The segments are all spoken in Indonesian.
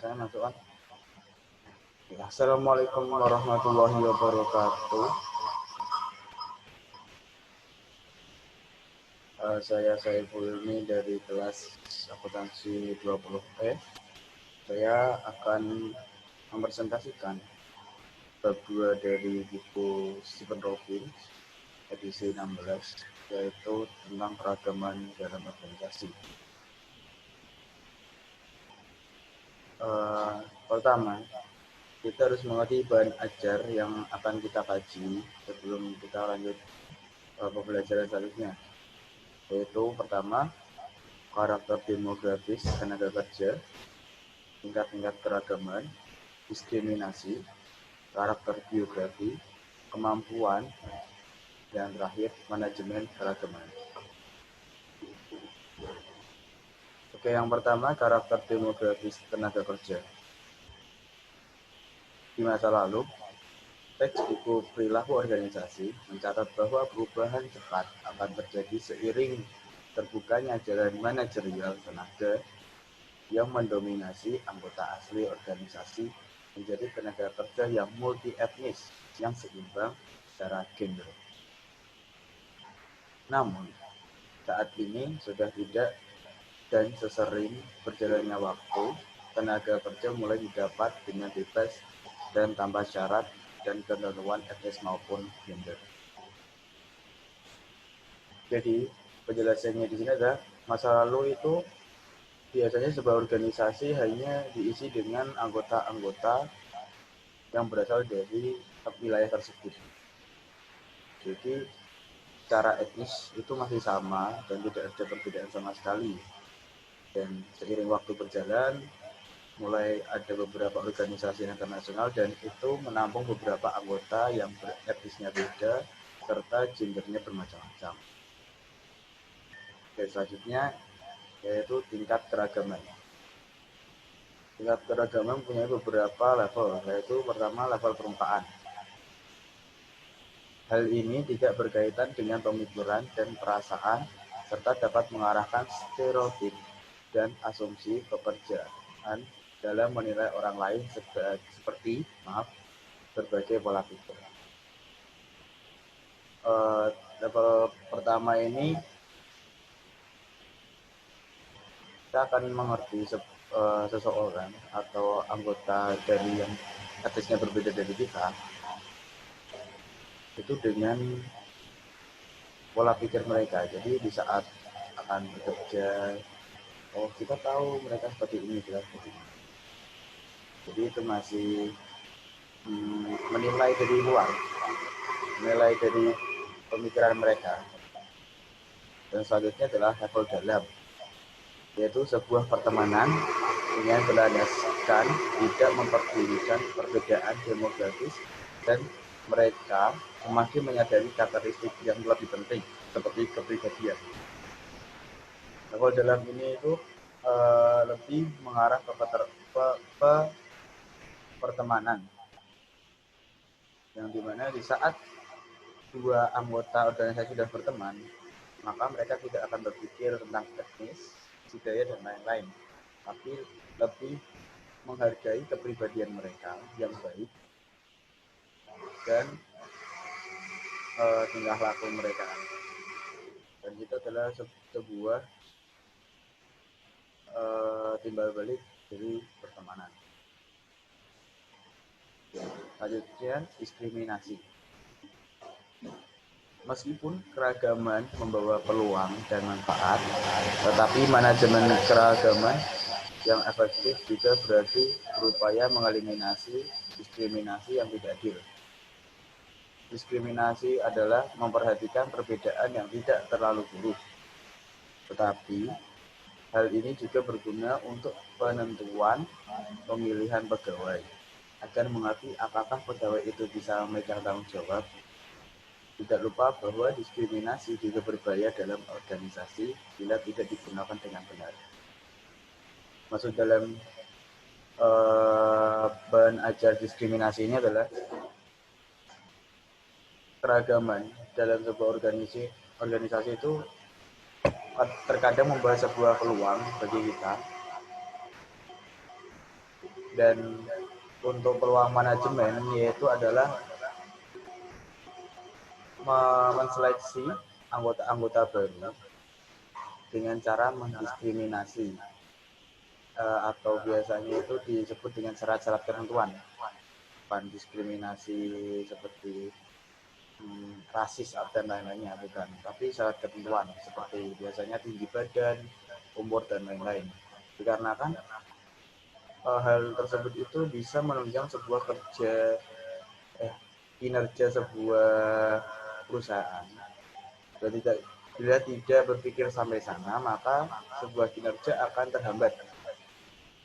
Saya masuk kan. Ya, Assalamualaikum warahmatullahi wabarakatuh. Saya Saiful ini dari kelas akuntansi 20E. Saya akan mempresentasikan bab 2 dari buku Stephen Robin edisi 16, yaitu tentang keragaman dalam organisasi. Pertama, kita harus mengerti bahan ajar yang akan kita kaji sebelum kita lanjut pembelajaran selanjutnya, yaitu pertama, karakter demografis tenaga kerja, tingkat-tingkat keragaman, diskriminasi, karakter biografi, kemampuan, dan terakhir, manajemen keragaman. Oke, yang pertama, karakter demografis tenaga kerja. Di masa lalu, teks buku perilaku organisasi mencatat bahwa perubahan cepat akan terjadi seiring terbukanya jalan manajerial tenaga yang mendominasi anggota asli organisasi menjadi tenaga kerja yang multi etnis yang seimbang secara gender. Namun, saat ini sudah tidak dan sesering berjalannya waktu, tenaga kerja mulai didapat dengan bebas dan tanpa syarat dan ketentuan etnis maupun gender. Jadi, penjelasannya di sini adalah masa lalu itu biasanya sebuah organisasi hanya diisi dengan anggota-anggota yang berasal dari wilayah tersebut. Jadi, secara etnis itu masih sama dan tidak ada perbedaan sama sekali. Dan seiring waktu berjalan, mulai ada beberapa organisasi internasional dan itu menampung beberapa anggota yang etnisnya beda serta gendernya bermacam-macam. Oke, selanjutnya yaitu tingkat keragaman. Tingkat keragaman mempunyai beberapa level, yaitu pertama level permukaan. Hal ini tidak berkaitan dengan pemikiran dan perasaan serta dapat mengarahkan stereotip dan asumsi pekerjaan dalam menilai orang lain seperti berbagai pola pikir. Level pertama ini kita akan mengerti seseorang atau anggota dari yang etnisnya berbeda dari kita itu dengan pola pikir mereka. Jadi di saat akan bekerja, kita tahu mereka seperti ini, seperti ini. Jadi itu masih menilai dari luar, menilai dari pemikiran mereka. Dan selanjutnya adalah level dalam, yaitu sebuah pertemanan yang berlandaskan tidak memperdulikan perbedaan demografis dan mereka semakin menyadari karakteristik yang lebih penting seperti kepribadian. Level dalam ini itu lebih mengarah ke pertemanan, yang dimana di saat dua anggota organisasi sudah berteman, maka mereka tidak akan berpikir tentang etnis, budaya, dan lain-lain, tapi lebih menghargai kepribadian mereka yang baik dan tingkah laku mereka. Dan itu adalah sebuah timbal balik dari pertemanan. Selanjutnya, diskriminasi. Meskipun keragaman membawa peluang dan manfaat, tetapi manajemen keragaman yang efektif juga berarti berupaya mengeliminasi diskriminasi yang tidak adil. Diskriminasi adalah memperhatikan perbedaan yang tidak terlalu buruk, tetapi hal ini juga berguna untuk penentuan pemilihan pegawai agar mengerti apakah pegawai itu bisa memegang tanggung jawab. Tidak lupa bahwa diskriminasi juga berbahaya dalam organisasi bila tidak digunakan dengan benar. Maksud dalam bahan ajar diskriminasi ini adalah keragaman dalam sebuah organisasi itu terkadang membawa sebuah peluang bagi kita Dan untuk peluang manajemen yaitu adalah menseleksi anggota-anggota baru dengan cara mendiskriminasi atau biasanya itu disebut dengan syarat-syarat ketentuan. Bukan diskriminasi seperti rasis dan lain-lainnya, bukan, tapi syarat ketentuan seperti biasanya tinggi badan, umur dan lain-lain. Dikarenakan hal tersebut itu bisa menunjang sebuah kinerja sebuah perusahaan. Bila tidak berpikir sampai sana, maka sebuah kinerja akan terhambat.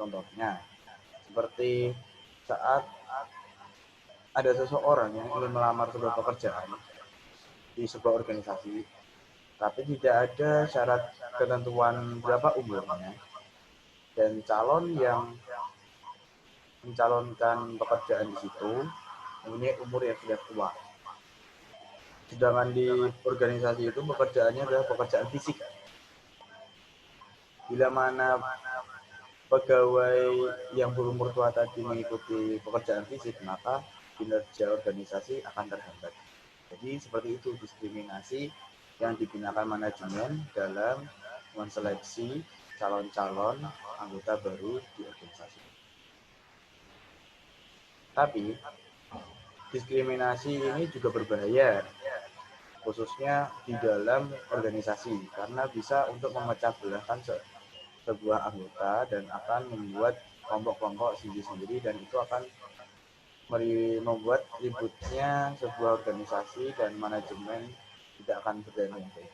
Contohnya, seperti saat ada seseorang yang ingin melamar sebuah pekerjaan di sebuah organisasi, tapi tidak ada syarat ketentuan berapa umurnya, dan calon yang mencalonkan pekerjaan di situ mempunyai umur yang sudah tua. Sedangkan di organisasi itu pekerjaannya adalah pekerjaan fisik. Bila mana pegawai yang berumur tua tadi mengikuti pekerjaan fisik, maka kinerja organisasi akan terhambat. Jadi seperti itu diskriminasi yang digunakan manajemen dalam menseleksi calon-calon anggota baru di organisasi. Tapi diskriminasi ini juga berbahaya, khususnya di dalam organisasi, karena bisa untuk memecah belahkan sebuah anggota dan akan membuat kelompok-kelompok sendiri-sendiri, dan itu akan membuat ributnya sebuah organisasi dan manajemen tidak akan berjalan dengan baik.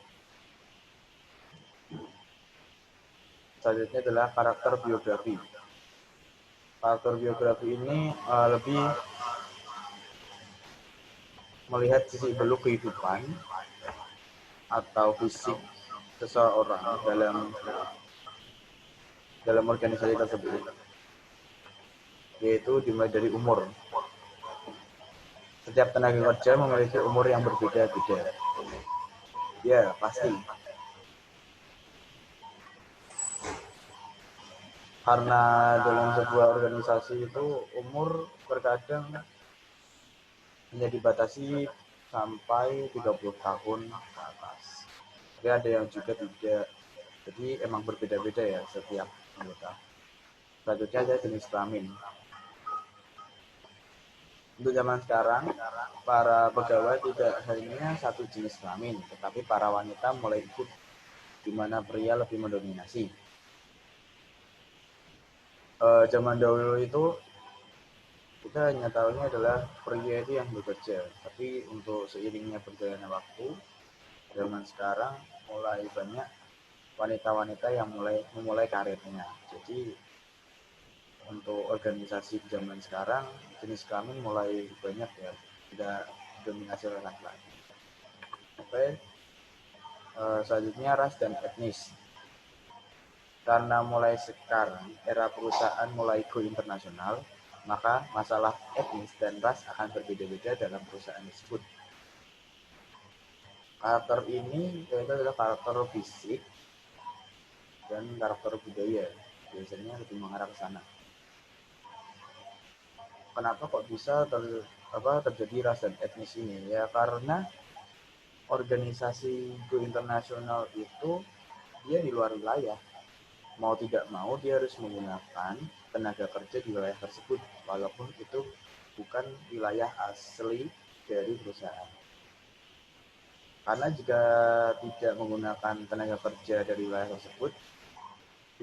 Selanjutnya adalah karakter biografi. Karakter biografi ini lebih melihat sisi beluk kehidupan atau fisik seseorang dalam organisasi tersebut, yaitu dimulai dari umur. Setiap tenaga kerja memiliki umur yang berbeda-beda. Ya, pasti. Karena dalam sebuah organisasi itu umur terkadang hanya dibatasi sampai 30 tahun ke atas. Tapi ada yang juga tidak. Jadi emang berbeda-beda ya setiap anggota. Selanjutnya ada jenis kelamin. Untuk zaman sekarang, para pegawai tidak hanya satu jenis kelamin, tetapi para wanita mulai ikut, di mana pria lebih mendominasi. Zaman dahulu itu kita hanya tahunya adalah pria itu yang bekerja, tapi untuk seiringnya berjalannya waktu, zaman sekarang mulai banyak wanita-wanita yang memulai karirnya. Jadi untuk organisasi zaman sekarang jenis kelamin mulai banyak ya, tidak dominasi oleh laki-laki. Oke. Selanjutnya ras dan etnis. Karena mulai sekarang era perusahaan mulai go internasional, maka masalah etnis dan ras akan berbeda-beda dalam perusahaan tersebut. Karakter ini yaitu adalah karakter fisik dan karakter budaya, biasanya lebih mengarah ke sana. Kenapa kok bisa terjadi ras dan etnis ini? Ya karena organisasi go internasional itu dia di luar wilayah. Mau tidak mau dia harus menggunakan tenaga kerja di wilayah tersebut, walaupun itu bukan wilayah asli dari perusahaan. Karena jika tidak menggunakan tenaga kerja dari wilayah tersebut,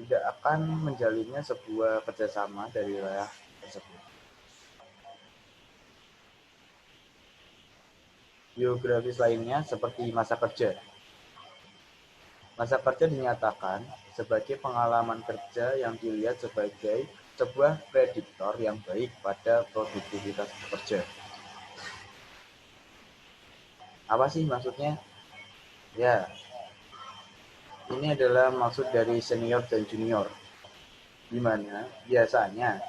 tidak akan menjalinnya sebuah kerjasama dari wilayah tersebut. Biografis lainnya seperti masa kerja. Masa kerja dinyatakan sebagai pengalaman kerja yang dilihat sebagai sebuah prediktor yang baik pada produktivitas pekerja. Apa sih maksudnya? Ya, ini adalah maksud dari senior dan junior, di mana biasanya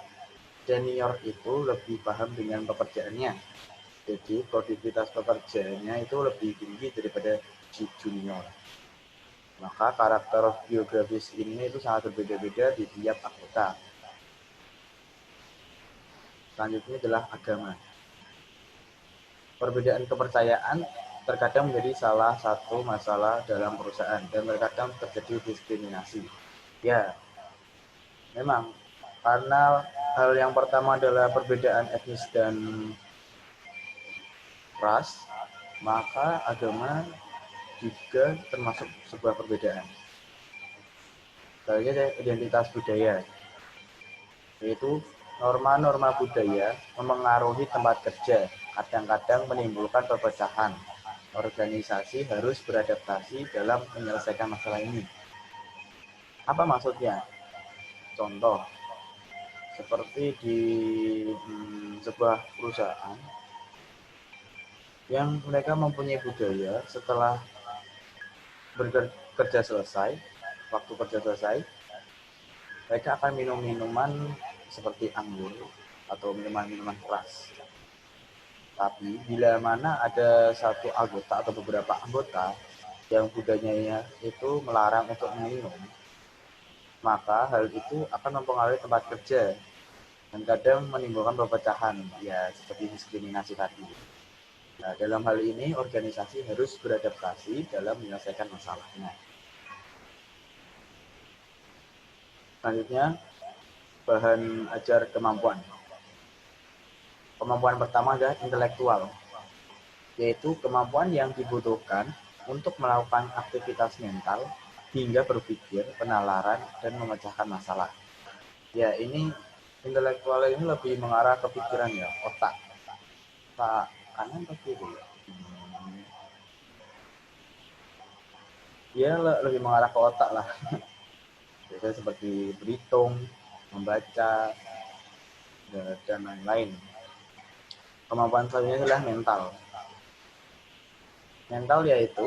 senior itu lebih paham dengan pekerjaannya, jadi produktivitas pekerjaannya itu lebih tinggi daripada junior. Maka karakter biografis ini itu sangat berbeda-beda di tiap anggota. Selanjutnya adalah agama. Perbedaan kepercayaan terkadang menjadi salah satu masalah dalam perusahaan dan terkadang terjadi diskriminasi. Ya, memang karena hal yang pertama adalah perbedaan etnis dan ras, maka agama juga termasuk sebuah perbedaan. Selanjutnya identitas budaya, yaitu norma-norma budaya memengaruhi tempat kerja, kadang-kadang menimbulkan perpecahan. Organisasi harus beradaptasi dalam menyelesaikan masalah ini. Apa maksudnya? Contoh, seperti di sebuah perusahaan yang mereka mempunyai budaya setelah bekerja selesai, waktu kerja selesai, mereka akan minum minuman seperti anggur atau minuman-minuman keras. Tapi bila mana ada satu anggota atau beberapa anggota yang budayanya itu melarang untuk minum, maka hal itu akan mempengaruhi tempat kerja dan kadang menimbulkan perpecahan, ya seperti diskriminasi tadi. Nah, dalam hal ini organisasi harus beradaptasi dalam menyelesaikan masalahnya. Selanjutnya, bahan ajar kemampuan. Kemampuan pertama adalah intelektual, yaitu kemampuan yang dibutuhkan untuk melakukan aktivitas mental hingga berpikir, penalaran, dan memecahkan masalah. Ya, ini intelektual ini lebih mengarah ke pikiran ya, otak. Otak kanan atau kiri? Ya, lebih mengarah ke otak lah. Biasanya seperti berhitung, membaca, dan lain-lain. Kemampuan selanjutnya adalah mental. Mental yaitu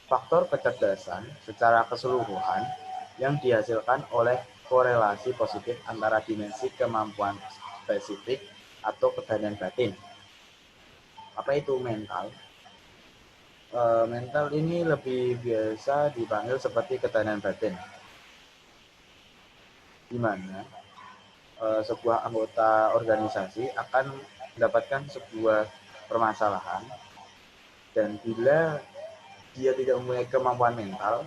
faktor kecerdasan secara keseluruhan yang dihasilkan oleh korelasi positif antara dimensi kemampuan spesifik atau ketahanan batin. Apa itu mental? Mental ini lebih biasa dipanggil seperti ketahanan batin, di mana sebuah anggota organisasi akan mendapatkan sebuah permasalahan dan bila dia tidak mempunyai kemampuan mental,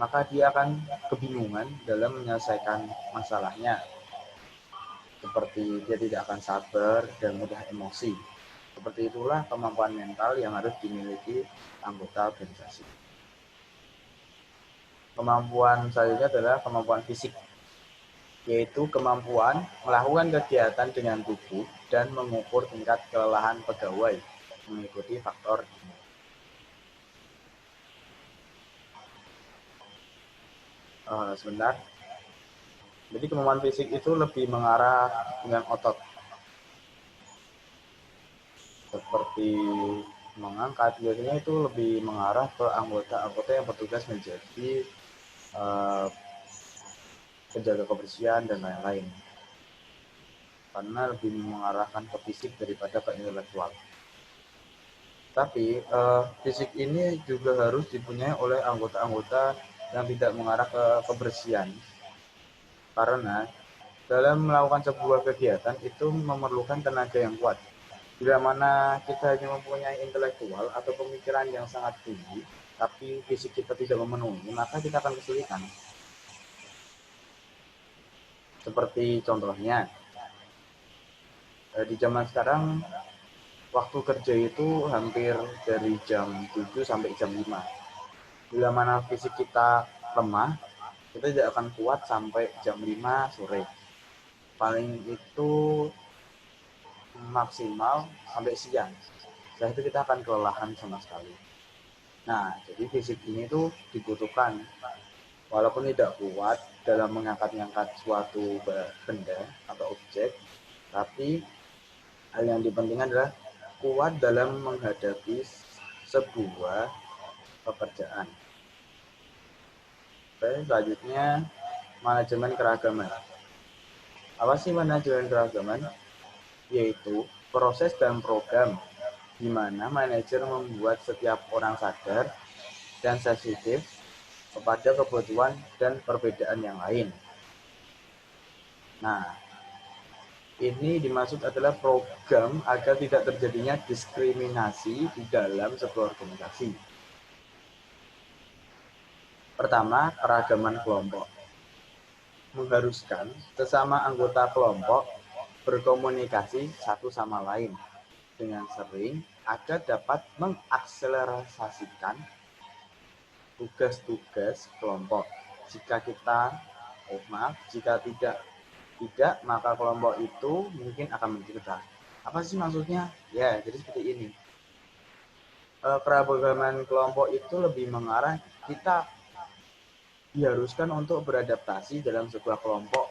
maka dia akan kebingungan dalam menyelesaikan masalahnya. Seperti dia tidak akan sabar dan mudah emosi. Seperti itulah kemampuan mental yang harus dimiliki anggota organisasi. Kemampuan selanjutnya adalah kemampuan fisik, yaitu kemampuan melakukan kegiatan dengan tubuh dan mengukur tingkat kelelahan pegawai mengikuti faktor ini. Sebentar. Jadi kemampuan fisik itu lebih mengarah dengan otot, seperti mengangkat. Biasanya itu lebih mengarah ke anggota-anggota yang bertugas menjadi penjaga kebersihan dan lain-lain, karena lebih mengarahkan ke fisik daripada ke intelektual. Tapi fisik ini juga harus dipunyai oleh anggota-anggota yang tidak mengarah ke kebersihan, karena dalam melakukan sebuah kegiatan itu memerlukan tenaga yang kuat. Bila mana kita hanya mempunyai intelektual atau pemikiran yang sangat tinggi, tapi fisik kita tidak memenuhi, maka kita akan kesulitan. Seperti contohnya, di zaman sekarang, waktu kerja itu hampir dari jam 7 sampai jam 5. Bila mana fisik kita lemah, kita tidak akan kuat sampai jam 5 sore. Paling itu maksimal sampai siang. Setelah itu kita akan kelelahan sama sekali. Nah, jadi fisik ini tuh dibutuhkan. Walaupun tidak kuat dalam mengangkat-ngangkat suatu benda atau objek, tapi hal yang dipentingkan adalah kuat dalam menghadapi sebuah pekerjaan. Oke, selanjutnya manajemen keragaman. Apa sih manajemen keragaman? Yaitu proses dan program di mana manajer membuat setiap orang sadar dan sensitif kepada kebutuhan dan perbedaan yang lain. Nah, Ini dimaksud adalah program agar tidak terjadinya diskriminasi di dalam sebuah organisasi. Pertama, keragaman kelompok. Mengharuskan sesama anggota kelompok berkomunikasi satu sama lain dengan sering agar dapat mengakselerasikan tugas-tugas kelompok. Jika tidak, maka kelompok itu mungkin akan mencegah. Apa sih maksudnya? Ya, jadi seperti ini. Keragaman kelompok itu lebih mengarah kita diharuskan untuk beradaptasi dalam sebuah kelompok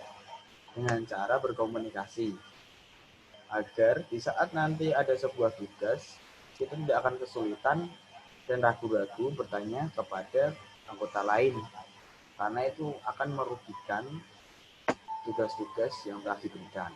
dengan cara berkomunikasi. Agar di saat nanti ada sebuah tugas, kita tidak akan kesulitan dan ragu-ragu bertanya kepada anggota lain. Karena itu akan merugikan tugas-tugas yang telah diberikan.